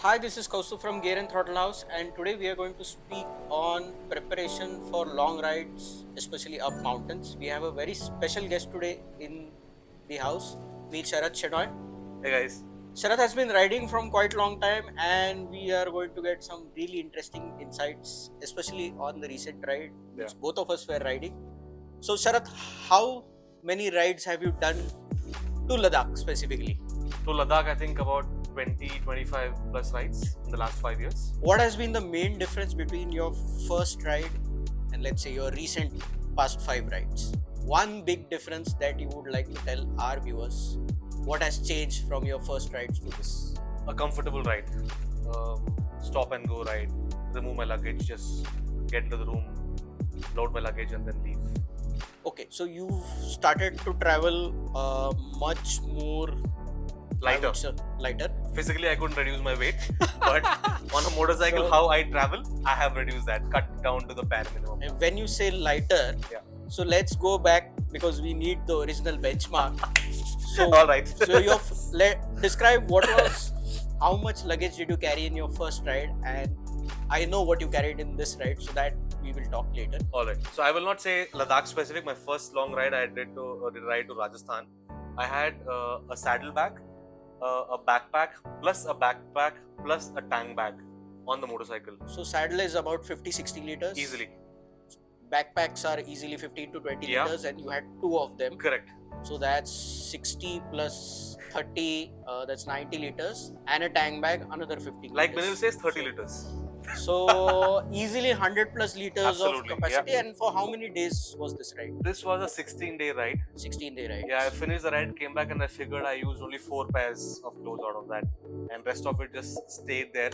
Hi, this is Kaustu from Gear and Throttle House, and today we are going to speak on preparation for long rides, especially up mountains. We have a very special guest today in the house. Meet Sarath Shenoy. Hey guys. Sarath has been riding from quite a long time, and we are going to get some really interesting insights, especially on the recent ride which both of us were riding. So, Sarath, how many rides have you done to Ladakh specifically? To Ladakh, I think about 20, 25 plus rides in the last 5 years. What has been the main difference between your first ride and let's say your recent past 5 rides? One big difference that you would like to tell our viewers. What has changed from your first rides to this? A comfortable ride. Stop and go ride. Remove my luggage, just get into the room, load my luggage and then leave. Okay, so you started to travel much more lighter. Physically, I couldn't reduce my weight, but on a motorcycle, so, how I travel, I have reduced that, cut down to the bare minimum. And when you say lighter, so let's go back because we need the original benchmark. So, all right. So describe how much luggage did you carry in your first ride, and I know what you carried in this ride, so that we will talk later. All right. So I will not say Ladakh specific. My first long ride I did ride to Rajasthan. I had a saddlebag, a backpack plus a tank bag on the motorcycle. So saddle is about 50-60 liters? Easily. Backpacks are easily 15 to 20 liters and you had 2 of them. Correct. So that's 60 plus 30, that's 90 liters, and a tank bag, another 50 liters. Like Manil says, 30 liters. So easily 100 plus liters Absolutely, of capacity. And for how many days was this ride? This was a 16-day ride. 16-day ride. Yeah, I finished the ride, came back and I figured I used only 4 pairs of clothes out of that. And rest of it just stayed there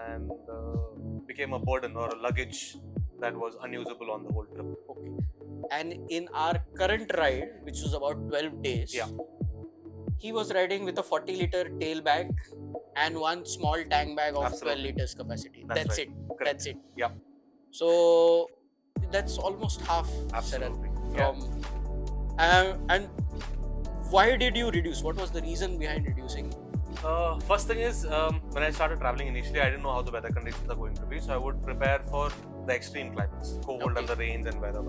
and became a burden or a luggage that was unusable on the whole trip. Okay. And in our current ride, which was about 12 days, he was riding with a 40-liter tail bag and one small tank bag of 12 liters capacity. That's right. it. Correct. That's it. Yeah. So that's almost half. Absolutely. And why did you reduce? What was the reason behind reducing? First thing is, when I started traveling initially, I didn't know how the weather conditions are going to be. So I would prepare for the extreme climates, cold and the rains and weather.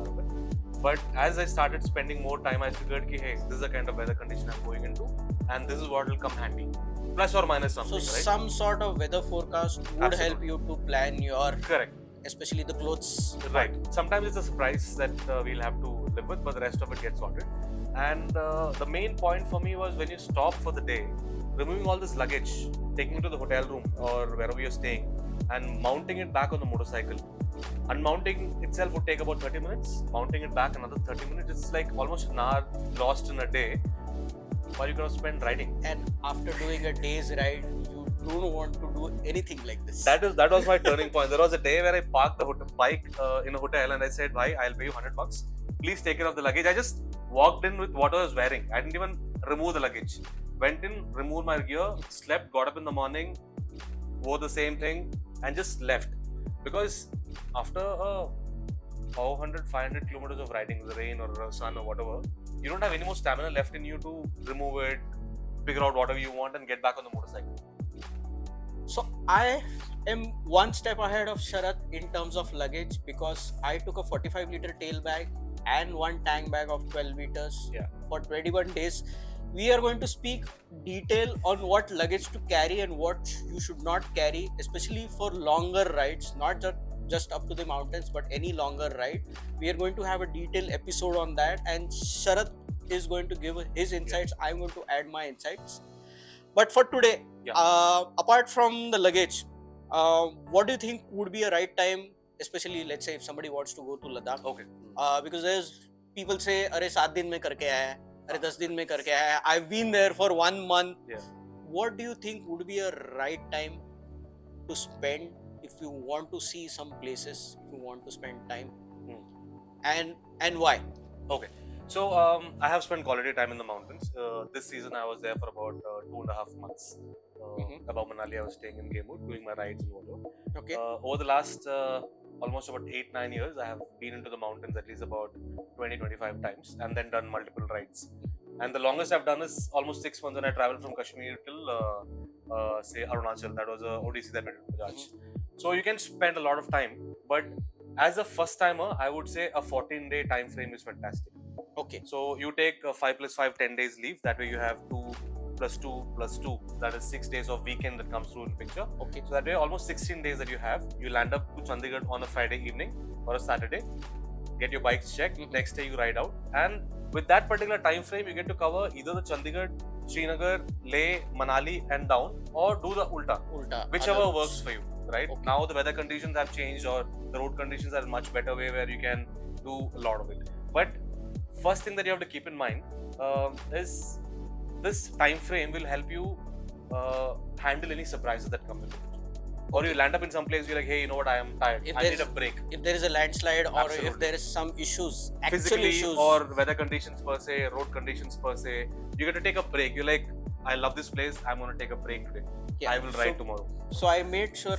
But as I started spending more time, I figured, hey, this is the kind of weather condition I'm going into, and this is what will come handy. Plus or minus something, so right? Some sort of weather forecast would help you to plan your... Correct. Especially the clothes. Right. Sometimes it's a surprise that we'll have to live with, but the rest of it gets sorted. And the main point for me was when you stop for the day, removing all this luggage, taking it to the hotel room or wherever you're staying, and mounting it back on the motorcycle. Unmounting itself would take about 30 minutes. Mounting it back another 30 minutes. It's like almost an hour lost in a day while you could have spent riding. And after doing a day's ride, you don't want to do anything like this. That was my turning point. There was a day where I parked the bike in a hotel and I said, "Bhai, I'll pay you $100. Please take care of the luggage." I just walked in with what I was wearing. I didn't even remove the luggage. Went in, removed my gear, slept, got up in the morning, wore the same thing, and just left. Because after 400, 500 kilometers of riding, the rain or sun or whatever, you don't have any more stamina left in you to remove it, figure out whatever you want and get back on the motorcycle. So I am one step ahead of Sarath in terms of luggage because I took a 45-liter tail bag and one tank bag of 12 liters for 21 days. We are going to speak detail on what luggage to carry and what you should not carry, especially for longer rides, not just up to the mountains, but any longer ride. We are going to have a detailed episode on that, and Sarath is going to give his insights. I'm going to add my insights. But for today, apart from the luggage, what do you think would be a right time, especially let's say if somebody wants to go to Ladakh? Okay. Because there's people say, "Arey 7 din mein karke aaya hai, arey 10 din mein karke aaya hai." I've been there for 1 month. What do you think would be a right time to spend if you want to see some places, if you want to spend time, and why? Okay. So I have spent quality time in the mountains. This season I was there for about 2.5 months. Above Manali, I was staying in Gamut, doing my rides and whatnot. Okay. Over the last almost about 8-9 years, I have been into the mountains at least about 20-25 times and then done multiple rides. And the longest I've done is almost 6 months, and I traveled from Kashmir till say Arunachal. That was a ODC that went to Bajaj. So you can spend a lot of time, but as a first timer, I would say a 14-day time frame is fantastic. Okay. So you take 5 plus 5, 10 days leave. That way you have 2 plus 2 plus 2. That is 6 days of weekend that comes through in the picture. Okay. So that way almost 16 days that you have. You land up to Chandigarh on a Friday evening or a Saturday. Get your bikes checked. Next day you ride out. And with that particular time frame, you get to cover either the Chandigarh, Srinagar, Leh, Manali and down, or do the Ulta. Whichever works for you. Right? Okay. Now the weather conditions have changed, or the road conditions are much better way where you can do a lot of it. But first thing that you have to keep in mind is this time frame will help you handle any surprises that come with it. Or you land up in some place, you're like, hey, you know what, I am tired. I need a break. If there is a landslide, or if there is some issues, physically issues, or weather conditions per se, road conditions per se, you get to take a break. You're like, I love this place, I'm going to take a break today. Yeah. I will ride tomorrow. So I made sure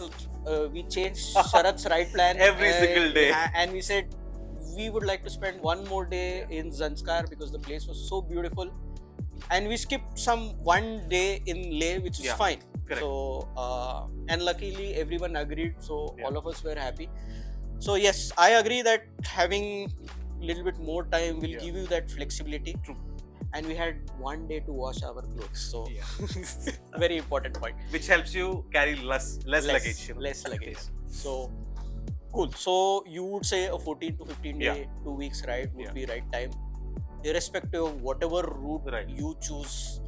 we changed Sarath's ride plan every single day. And we said we would like to spend one more day in Zanskar because the place was so beautiful. And we skipped one day in Leh, which is fine. Correct. So, and luckily everyone agreed. So all of us were happy. So yes, I agree that having a little bit more time will give you that flexibility. True. And we had one day to wash our clothes. So very important point. Which helps you carry less luggage. Less luggage. So cool. So you would say a 14 to 15 day, 2 weeks ride would be right time, irrespective of whatever route you choose.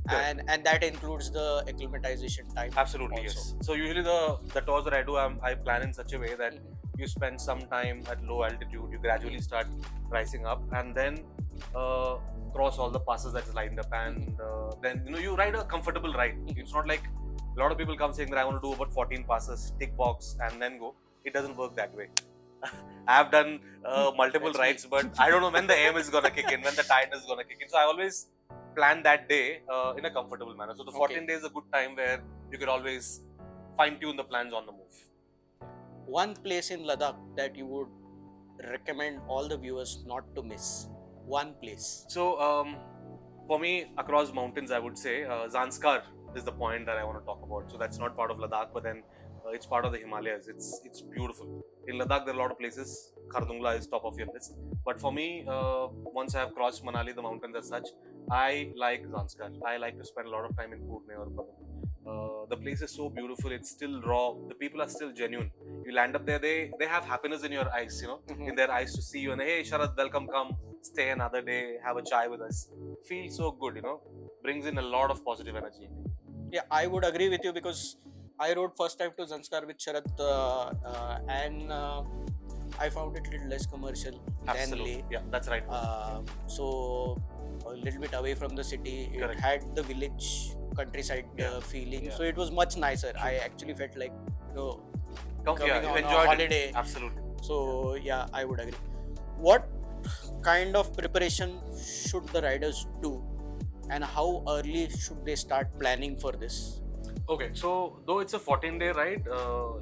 And that includes the acclimatization time. Absolutely, also. Yes. So usually the tours that I do, I plan in such a way that you spend some time at low altitude, you gradually start rising up, and then cross all the passes that's lined up, and then you ride a comfortable ride. It's not like a lot of people come saying that I want to do about 14 passes, tick box, and then go. It doesn't work that way. I have done multiple rides, but I don't know when the aim is gonna kick in, when the tiredness is gonna kick in. So I always plan that day in a comfortable manner. So the 14 days is a good time where you could always fine-tune the plans on the move. One place in Ladakh that you would recommend all the viewers not to miss. One place. So for me, across mountains, I would say Zanskar is the point that I want to talk about. So that's not part of Ladakh, but then it's part of the Himalayas. It's beautiful. In Ladakh, there are a lot of places. Khardungla is top of your list. But for me, once I have crossed Manali, the mountains as such, I like Zanskar. I like to spend a lot of time in Purne or Padam. The place is so beautiful. It's still raw. The people are still genuine. You land up there, they have happiness in your eyes, in their eyes to see you and hey, Sarath, welcome, come, stay another day, have a chai with us. Feels so good, brings in a lot of positive energy. Yeah, I would agree with you because I rode first time to Zanskar with Sarath and I found it a little less commercial than Leh. Yeah, that's right. So a little bit away from the city. It had the village countryside feeling. Yeah. So it was much nicer. I actually felt like coming on a holiday. Absolutely. So yeah, I would agree. What kind of preparation should the riders do, and how early should they start planning for this? Okay, so though it's a 14-day ride,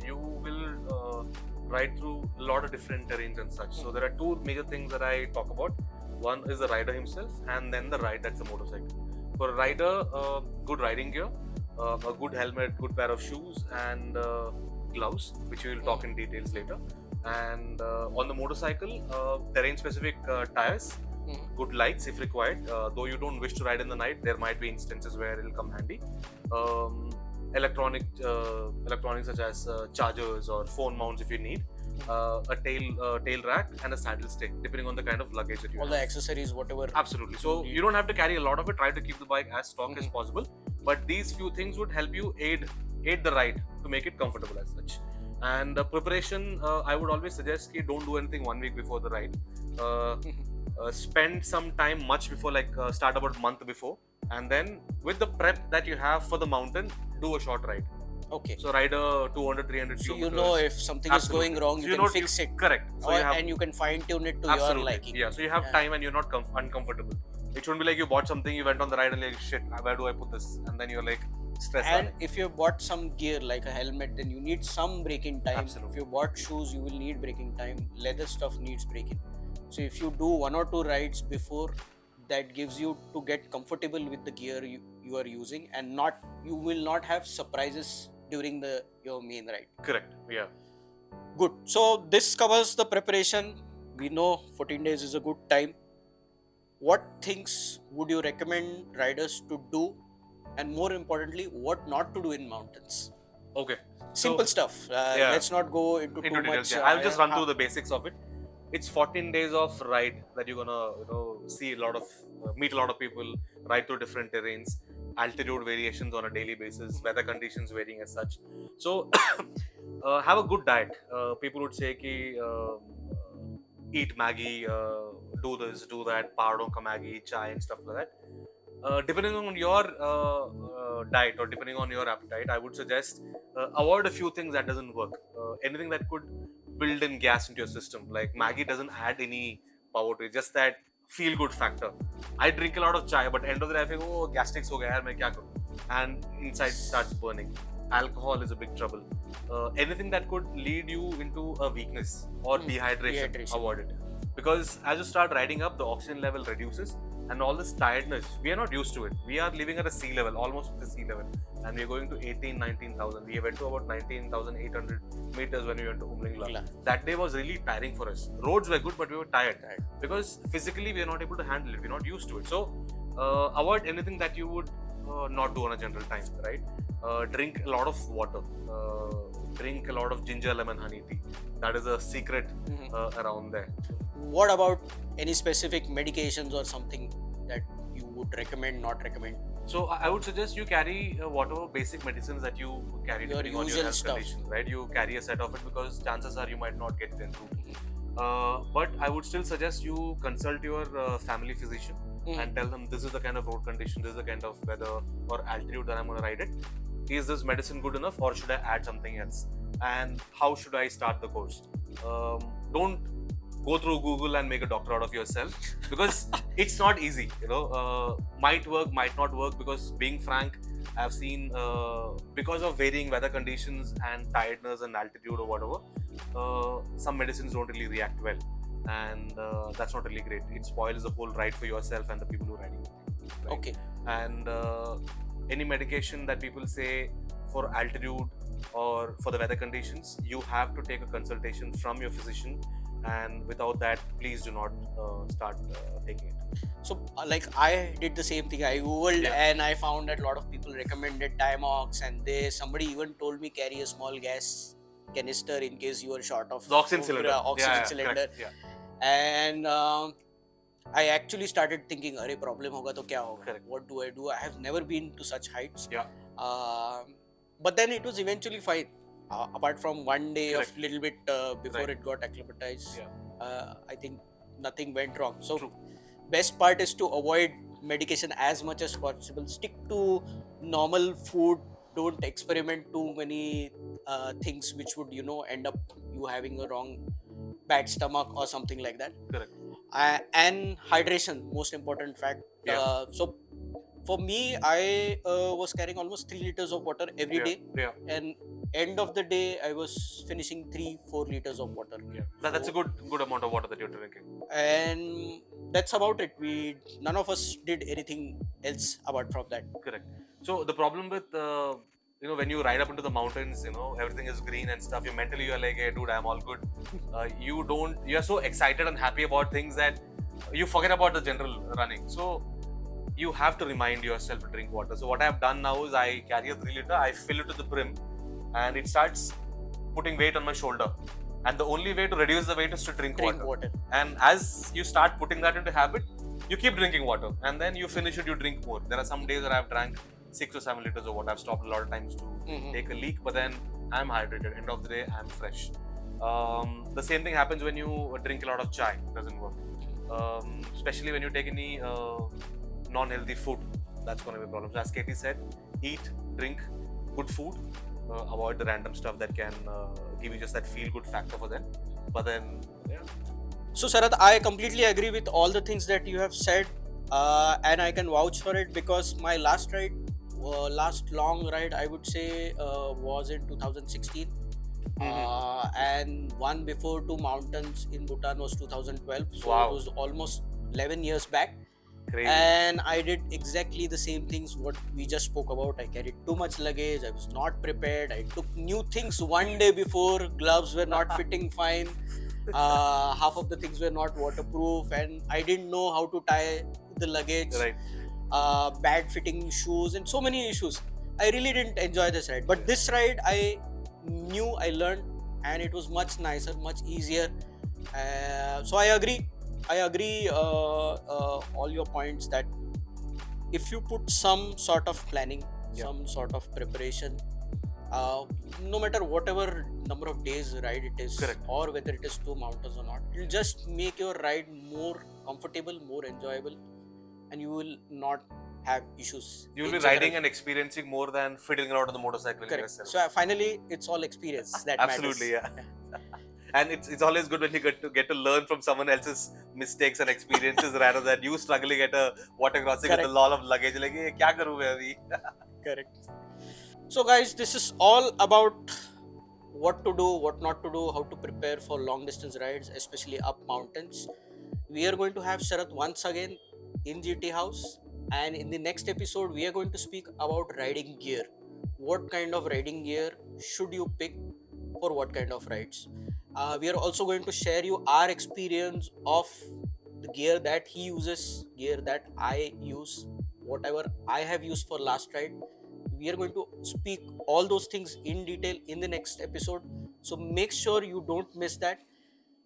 you will ride through a lot of different terrains and such. So there are two major things that I talk about. One is the rider himself, and then the ride, that's the motorcycle. For a rider, good riding gear, a good helmet, good pair of shoes, and gloves, which we will talk in details later. And on the motorcycle, terrain-specific tires, good lights if required. Though you don't wish to ride in the night, there might be instances where it will come handy. Electronics such as chargers or phone mounts if you need. A tail rack and a saddle stick, depending on the kind of luggage that you have. All the accessories, whatever. Absolutely. So you don't have to carry a lot of it. Try to keep the bike as stock as possible. But these few things would help you aid the ride to make it comfortable as such. And the preparation, I would always suggest that don't do anything 1 week before the ride. Spend some time much before, start about a month before, and then with the prep that you have for the mountain, do a short ride. Okay. So ride a 200, 300 so kilometers. If something is going wrong, you can fix it. Correct. So and you can fine tune it to your liking. Yeah. So you have time and you're not uncomfortable. It shouldn't be like you bought something, you went on the ride and like, shit, where do I put this? And then you're like stressed. And if you bought some gear like a helmet, then you need some braking time. Absolutely. If you bought shoes, you will need braking time. Leather stuff needs braking. So if you do 1 or 2 rides before, that gives you to get comfortable with the gear you are using, and you will not have surprises during your main ride. Correct. Yeah. Good. So this covers the preparation. We know 14 days is a good time. What things would you recommend riders to do, and more importantly, what not to do in mountains? Okay. Simple stuff. yeah. Let's not go into too details. much. Yeah. I'll just run through the basics of it. It's 14 days of ride that you're gonna see a lot of meet a lot of people, ride through different terrains, altitude variations on a daily basis, weather conditions varying as such. So have a good diet. People would say ki eat Maggie, do this, do that, pardon ka Maggie, chai and stuff like that. Depending on your diet or depending on your appetite, I would suggest avoid a few things that doesn't work. Anything that could build in gas into your system, like Maggie doesn't add any power to it, just that feel good factor. I drink a lot of chai, but end of the day I think, oh, gastrics ho gaya yaar, main kya karu? And inside starts burning. Alcohol is a big trouble. Anything that could lead you into a weakness or dehydration, avoid it. Because as you start riding up, the oxygen level reduces, and all this tiredness, we are not used to it. We are living at a sea level, almost at the sea level, and we are going to 19,000. We went to about 19,800 meters when we went to Umlingla. That day was really tiring for us. Roads were good, but we were tired because physically we are not able to handle it. We're not used to it. So avoid anything that you would not do on a general time, right? Drink a lot of water. Drink a lot of ginger, lemon, honey tea. That is a secret around there. What about any specific medications or something that you would recommend, not recommend? So I would suggest you carry whatever basic medicines that you carry depending on your health conditions, right? You carry a set of it because chances are you might not get it en route. But I would still suggest you consult your family physician and tell them this is the kind of road condition, this is the kind of weather or altitude that I'm going to ride it. Is this medicine good enough or should I add something else? And how should I start the course? Don't go through Google and make a doctor out of yourself because it's not easy. Might work, might not work, because being frank, I've seen because of varying weather conditions and tiredness and altitude or whatever, some medicines don't really react well, and that's not really great. It spoils the whole ride for yourself and the people who are riding with you. Right? Okay. And any medication that people say for altitude or for the weather conditions, you have to take a consultation from your physician, and without that, please do not start taking it. So like I did the same thing. I googled and I found that a lot of people recommended Dimox, and somebody even told me carry a small gas canister in case you are short of the oxygen cylinder. Cylinder. And I actually started thinking, "Arey, problem hoga to kya hoga? Correct. What do I do? I have never been to such heights." Yeah. But then it was eventually fine. Apart from one day Correct. of little bit before it got acclimatized, I think nothing went wrong. So True. Best part is to avoid medication as much as possible. Stick to normal food. Don't experiment too many things which would end up you having a bad stomach or something like that. Correct. And hydration, most important fact. So for me, I was carrying almost 3 liters of water every day, and end of the day I was finishing 3-4 liters of water. That's a good amount of water that you're drinking. And that's about it. None of us did anything else apart from that. Correct. So the problem with when you ride up into the mountains, everything is green and stuff. Mentally you're like, hey dude, I'm all good. You're so excited and happy about things that you forget about the general running. So you have to remind yourself to drink water. So what I've done now is I carry a 3 liter, I fill it to the brim, and it starts putting weight on my shoulder. And the only way to reduce the weight is to drink water. And as you start putting that into habit, you keep drinking water, and then you finish it, you drink more. There are some days that I've drank 6 or 7 liters of water. I've stopped a lot of times to take a leak, but then I'm hydrated. End of the day, I'm fresh. The same thing happens when you drink a lot of chai. It doesn't work. Especially when you take any non-healthy food, that's going to be a problem. So as Katie said, eat, drink good food, avoid the random stuff that can give you just that feel-good factor for them. But then, So Sarath, I completely agree with all the things that you have said, and I can vouch for it because my last long ride, I would say, was in 2016. And one before to mountains in Bhutan was 2012. So it was almost 11 years back. Crazy. And I did exactly the same things what we just spoke about. I carried too much luggage. I was not prepared. I took new things one day before. Gloves were not fitting fine. Half of the things were not waterproof, and I didn't know how to tie the luggage. Right. Bad fitting shoes, and so many issues. I really didn't enjoy this ride. But this ride, I knew, I learned, and it was much nicer, much easier. So I agree. All your points that if you put some sort of planning, some sort of preparation, no matter whatever number of days ride it is, Correct. or whether it is 2 mountains or not, it will just make your ride more comfortable, more enjoyable, and you will not have issues. You will be riding and experiencing more than fiddling around on the motorcycle yourself. So finally, it's all experience that Absolutely, matters. yeah. And it's always good when you get to learn from someone else's mistakes and experiences rather than you struggling at a water crossing with a lot of luggage. Like, hey, kya karu main abhi? Correct. So guys, this is all about what to do, what not to do, how to prepare for long distance rides, especially up mountains. We are going to have Sarath once again in GTHouse, and in the next episode we are going to speak about riding gear. What kind of riding gear should you pick for what kind of rides? We are also going to share you our experience of the gear that he uses, gear that I use, whatever I have used for last ride. We are going to speak all those things in detail in the next episode. So make sure you don't miss that.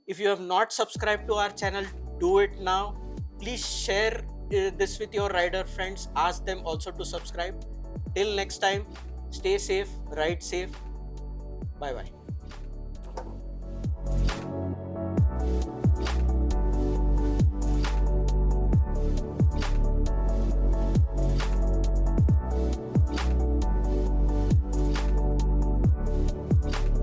If you have not subscribed to our channel, do it now. Please share this with your rider friends. Ask them also to subscribe. Till next time, stay safe, ride safe. Bye bye.